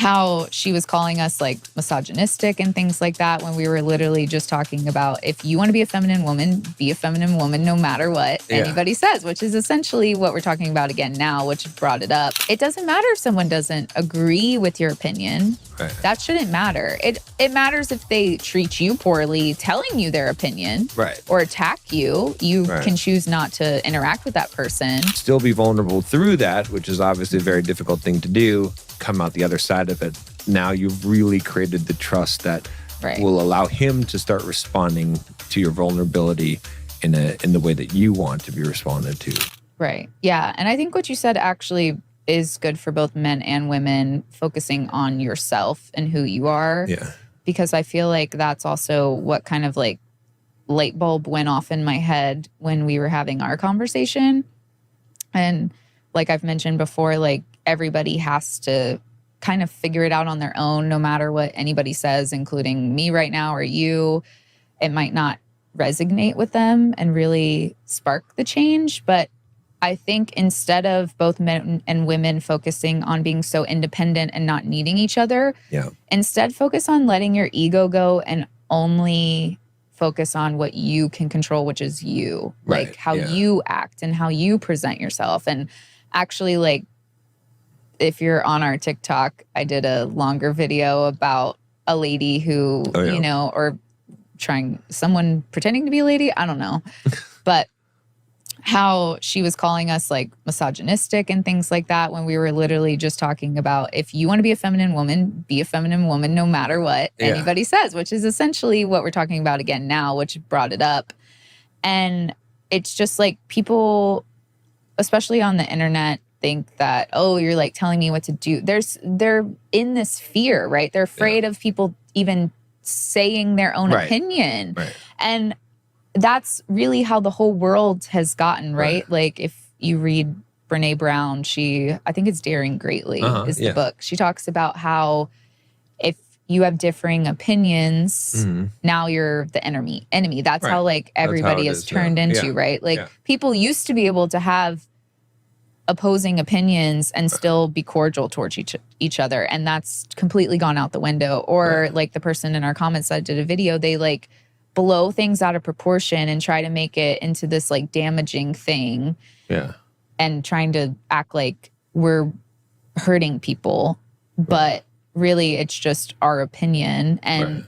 how she was calling us like misogynistic and things like that when we were literally just talking about if you want to be a feminine woman no matter what anybody says, which is essentially what we're talking about again now, which brought it up. It doesn't matter if someone doesn't agree with your opinion. Right. That shouldn't matter. It matters if they treat you poorly, telling you their opinion, right, or attack you. You right. can choose not to interact with that person. Still be vulnerable through that, which is obviously a very difficult thing to do. Come out the other side of it. Now you've really created the trust that will allow him to start responding to your vulnerability in the way that you want to be responded to. Right. Yeah. And I think what you said actually is good for both men and women, focusing on yourself and who you are. Yeah. Because I feel like that's also what kind of like light bulb went off in my head when we were having our conversation. And like I've mentioned before, like everybody has to kind of figure it out on their own, no matter what anybody says, including me right now or you. It might not resonate with them and really spark the change. But I think instead of both men and women focusing on being so independent and not needing each other, instead focus on letting your ego go and only focus on what you can control, which is you, like how you act and how you present yourself. And actually, like, if you're on our TikTok, I did a longer video about a lady who, you know, or someone pretending to be a lady, I don't know. But how she was calling us like misogynistic and things like that when we were literally just talking about if you want to be a feminine woman no matter what anybody says, which is essentially what we're talking about again now, which brought it up. And it's just like people, especially on the internet, think that, oh, you're like telling me what to do. They're in this fear, right? They're afraid of people even saying their own opinion. Right. And that's really how the whole world has gotten, right? Like if you read Brene Brown, I think it's Daring Greatly is the book. She talks about how if you have differing opinions, now you're the enemy. That's how like everybody is turned into, right? Like people used to be able to have opposing opinions and still be cordial towards each other. And that's completely gone out the window. Or like the person in our comments that did a video, they like blow things out of proportion and try to make it into this like damaging thing. Yeah. And trying to act like we're hurting people. But really it's just our opinion. And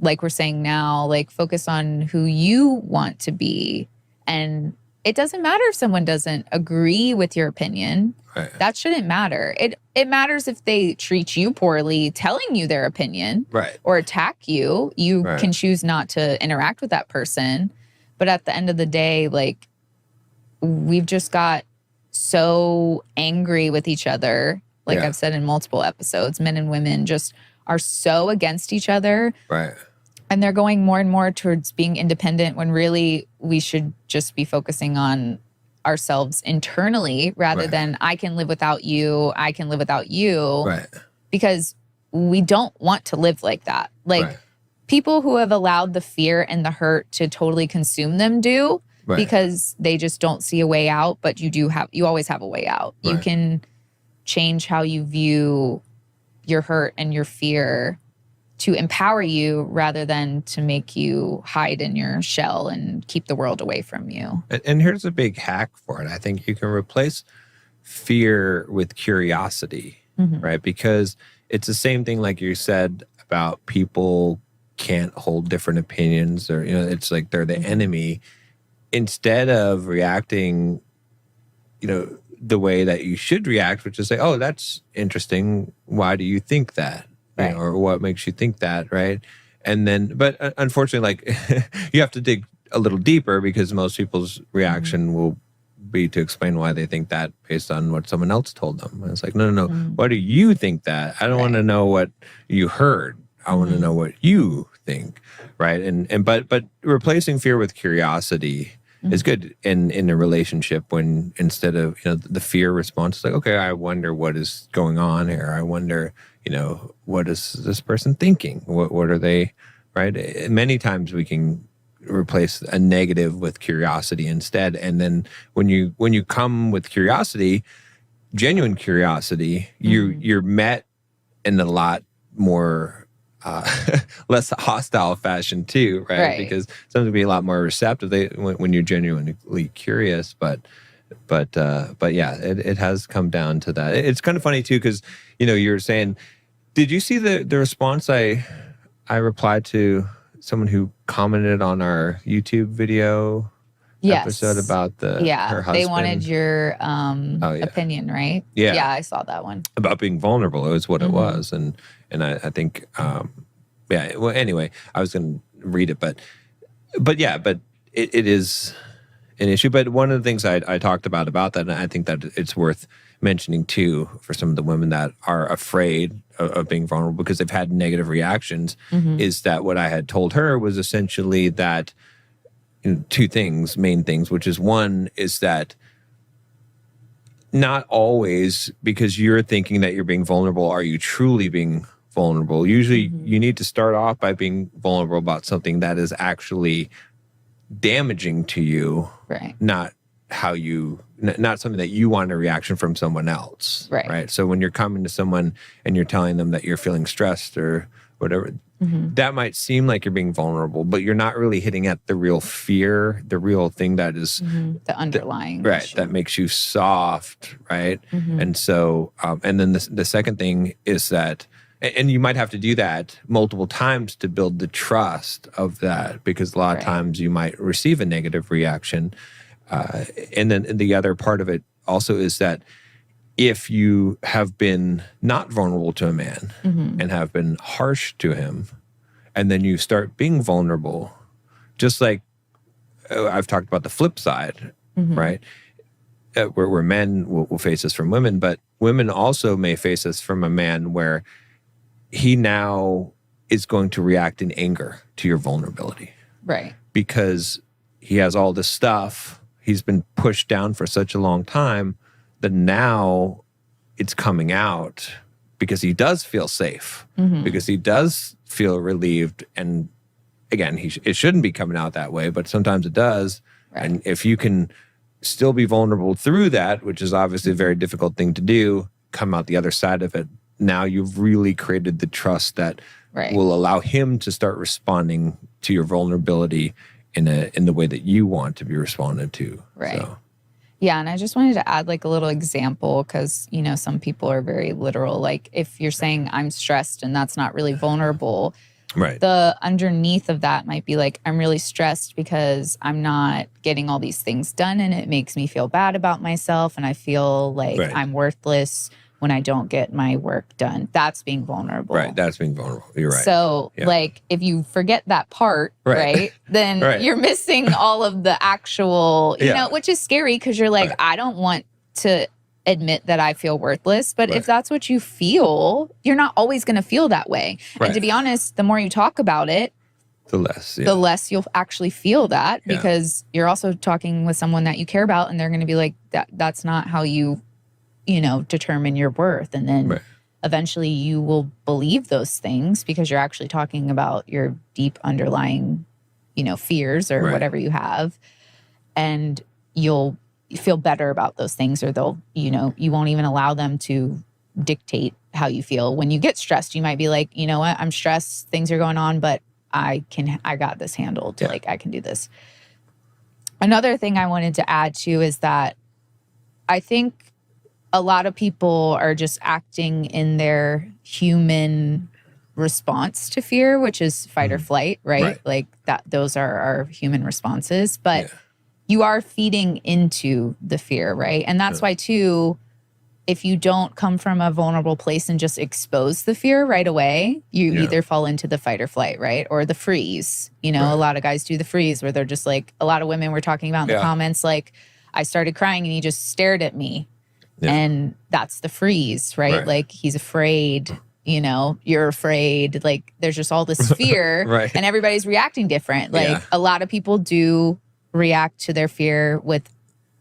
like we're saying now, like focus on who you want to be. And it doesn't matter if someone doesn't agree with your opinion. That shouldn't matter. It matters if they treat you poorly, telling you their opinion, or attack you. You can choose not to interact with that person. But at the end of the day, like we've just got so angry with each other. Like I've said in multiple episodes, men and women just are so against each other. And they're going more and more towards being independent when really we should just be focusing on ourselves internally rather than I can live without you, I can live without you. Because we don't want to live like that. Like people who have allowed the fear and the hurt to totally consume them do because they just don't see a way out. But you always have a way out. You can change how you view your hurt and your fear to empower you rather than to make you hide in your shell and keep the world away from you. And here's a big hack for it. I think you can replace fear with curiosity, right? Because it's the same thing like you said about people can't hold different opinions or, you know, it's like they're the enemy. Instead of reacting, you know, the way that you should react, which is say, oh, that's interesting. Why do you think that? You know, or what makes you think that, right? And then, but unfortunately, like you have to dig a little deeper because most people's reaction will be to explain why they think that based on what someone else told them. And it's like, no. Why do you think that? I don't want to know what you heard. I want to know what you think, right? And but replacing fear with curiosity is good in a relationship when instead of, you know, the fear response is like, okay, I wonder what is going on here. I wonder, you know, what is this person thinking? What are they, right? Many times we can replace a negative with curiosity instead. And then when you come with curiosity, genuine curiosity, you're met in a lot more less hostile fashion too, right? Because some can be a lot more receptive when you're genuinely curious. But yeah, it has come down to that. It's kind of funny too, because you're saying, did you see the response I replied to someone who commented on our YouTube video episode about her husband? They wanted your opinion, right? Yeah, I saw that one. About being vulnerable. It was what it was. And I think, well, anyway, I was going to read it, but it is an issue. But one of the things I talked about that, and I think that it's worth mentioning too, for some of the women that are afraid of being vulnerable because they've had negative reactions, is that what I had told her was essentially that two main things, which is one is that not always because you're thinking that you're being vulnerable are you truly being vulnerable. Usually you need to start off by being vulnerable about something that is actually damaging to you, right? Not something that you want a reaction from someone else, right? So when you're coming to someone and you're telling them that you're feeling stressed or whatever, that might seem like you're being vulnerable, but you're not really hitting at the real fear, the real thing that is the underlying issue. That makes you soft, right? And so, and then the second thing is that, and you might have to do that multiple times to build the trust of that, because a lot of times you might receive a negative reaction. And then the other part of it also is that if you have been not vulnerable to a man and have been harsh to him, and then you start being vulnerable, just like I've talked about the flip side, right? Where men will face this from women, but women also may face this from a man where he now is going to react in anger to your vulnerability. Right. Because he has all this stuff, he's been pushed down for such a long time, that now it's coming out because he does feel safe, because he does feel relieved. And again, it shouldn't be coming out that way, but sometimes it does. Right. And if you can still be vulnerable through that, which is obviously a very difficult thing to do, come out the other side of it, now you've really created the trust that will allow him to start responding to your vulnerability in the way that you want to be responded to. Right. So. Yeah, and I just wanted to add like a little example because, some people are very literal. Like if you're saying I'm stressed and that's not really vulnerable, right? The underneath of that might be like, I'm really stressed because I'm not getting all these things done and it makes me feel bad about myself and I feel like I'm worthless when I don't get my work done. That's being vulnerable. Right, that's being vulnerable. You're right. So, like, if you forget that part, right, then you're missing all of the actual, you know, which is scary because you're like, I don't want to admit that I feel worthless. But if that's what you feel, you're not always going to feel that way. And to be honest, the more you talk about it, the less you'll actually feel that because you're also talking with someone that you care about and they're going to be like, that's not how you determine your worth. And then eventually you will believe those things because you're actually talking about your deep underlying, fears or whatever you have. And you'll feel better about those things, or they'll, you won't even allow them to dictate how you feel. When you get stressed, you might be like, you know what, I'm stressed, things are going on, but I got this handled. Like I can do this. Another thing I wanted to add too is that I think a lot of people are just acting in their human response to fear, which is fight or flight, right? Like that, those are our human responses, but you are feeding into the fear, right? And that's why too, if you don't come from a vulnerable place and just expose the fear right away, you either fall into the fight or flight, right? Or the freeze. A lot of guys do the freeze where they're just like, a lot of women were talking about in the comments, like, I started crying and he just stared at me. And that's the freeze, right? Like he's afraid, you're afraid. Like there's just all this fear and everybody's reacting different. Like a lot of people do react to their fear with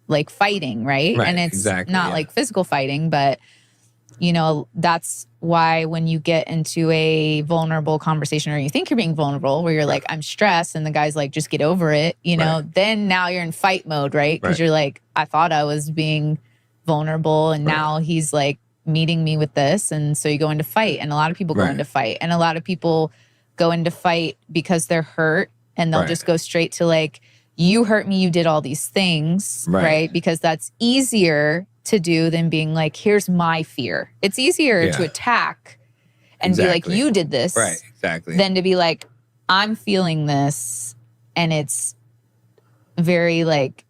like fighting, right? And it's not like physical fighting, but that's why when you get into a vulnerable conversation or you think you're being vulnerable where you're like, I'm stressed and the guy's like, just get over it, then now you're in fight mode, right? Because you're like, I thought I was being vulnerable and now he's like meeting me with this. And so you go into fight, and a lot of people go into fight, and a lot of people go into fight because they're hurt, and they'll just go straight to like, you hurt me, you did all these things, right? Because that's easier to do than being like, here's my fear. It's easier to attack and be like, you did this. Right, exactly. Than to be like, I'm feeling this, and it's very like,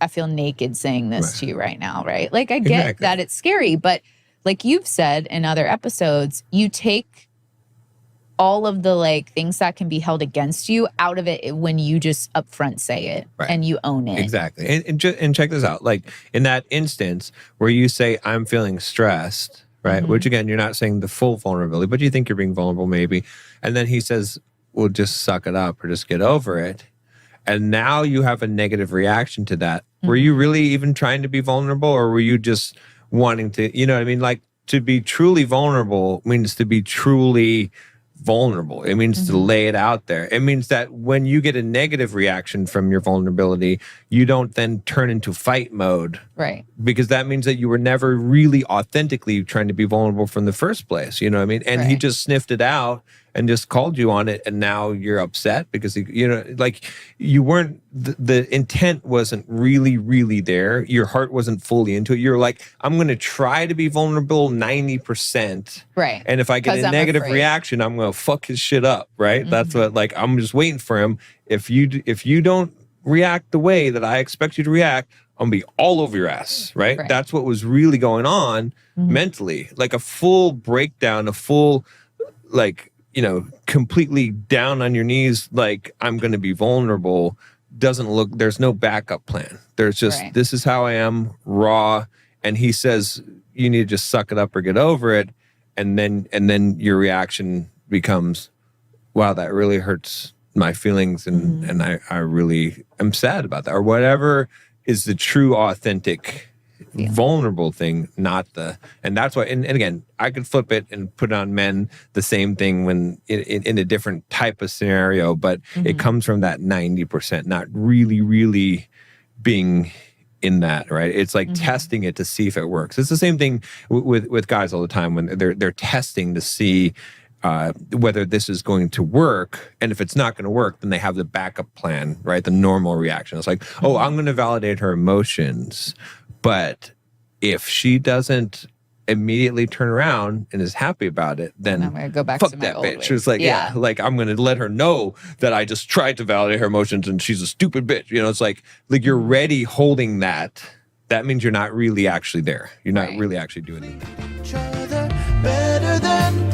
I feel naked saying this to you right now, right? Like, I get that it's scary, but like you've said in other episodes, you take all of the like things that can be held against you out of it when you just upfront say it and you own it. Exactly. And check this out. Like in that instance where you say, I'm feeling stressed, right? Which again, you're not saying the full vulnerability, but you think you're being vulnerable maybe. And then he says, well, just suck it up or just get over it. And now you have a negative reaction to that. Were you really even trying to be vulnerable, or were you just wanting to, you know what I mean? Like, to be truly vulnerable means to be truly vulnerable. It means to lay it out there. It means that when you get a negative reaction from your vulnerability, you don't then turn into fight mode. Right. Because that means that you were never really authentically trying to be vulnerable from the first place. You know what I mean? And he just sniffed it out and just called you on it, and now you're upset because you know, like, you weren't, the intent wasn't really there. Your heart wasn't fully into it. You're like, I'm going to try to be vulnerable 90%, right? And if I get a negative reaction, I'm going to fuck his shit up, right? That's what, like, I'm just waiting for him. If you don't react the way that I expect you to react, I'm gonna be all over your ass, right? That's what was really going on mentally, like a full breakdown, a full, like, you know, completely down on your knees, like, I'm going to be vulnerable, doesn't look, there's no backup plan. There's just, this is how I am, raw. And he says, you need to just suck it up or get over it. And then your reaction becomes, wow, that really hurts my feelings. And I really am sad about that, or whatever is the true, authentic, vulnerable thing, not the, and that's why, and again, I could flip it and put on men the same thing when in a different type of scenario, but it comes from that 90%, not really being in that, right? It's like testing it to see if it works. It's the same thing with guys all the time when they're testing to see whether this is going to work. And if it's not going to work, then they have the backup plan, right? The normal reaction. It's like, oh, I'm going to validate her emotions. But if she doesn't immediately turn around and is happy about it, then I'm gonna go back fuck to my that old bitch. ways. It's like, like, I'm going to let her know that I just tried to validate her emotions and she's a stupid bitch. You know, it's like you're ready holding that. That means you're not really actually there. You're not really actually doing anything. Better than